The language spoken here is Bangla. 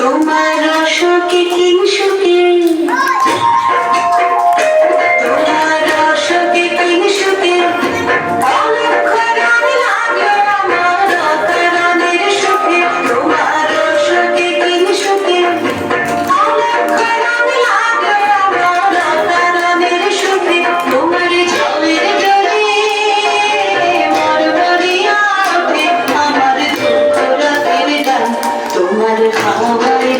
তোমার সুখে কিং সুখে তোমার সুখে কিং সুখে অলক্ষ রান লাগে আমার অকারণের সুখে তোমার সুখে কিং সুখে অলক্ষ রান লাগে আমার অকারণের সুখে তোমার জলের জলে মোর ভরিয়া ওঠে আমার দুঃখ রাতের গান তোমার খাওয়ায়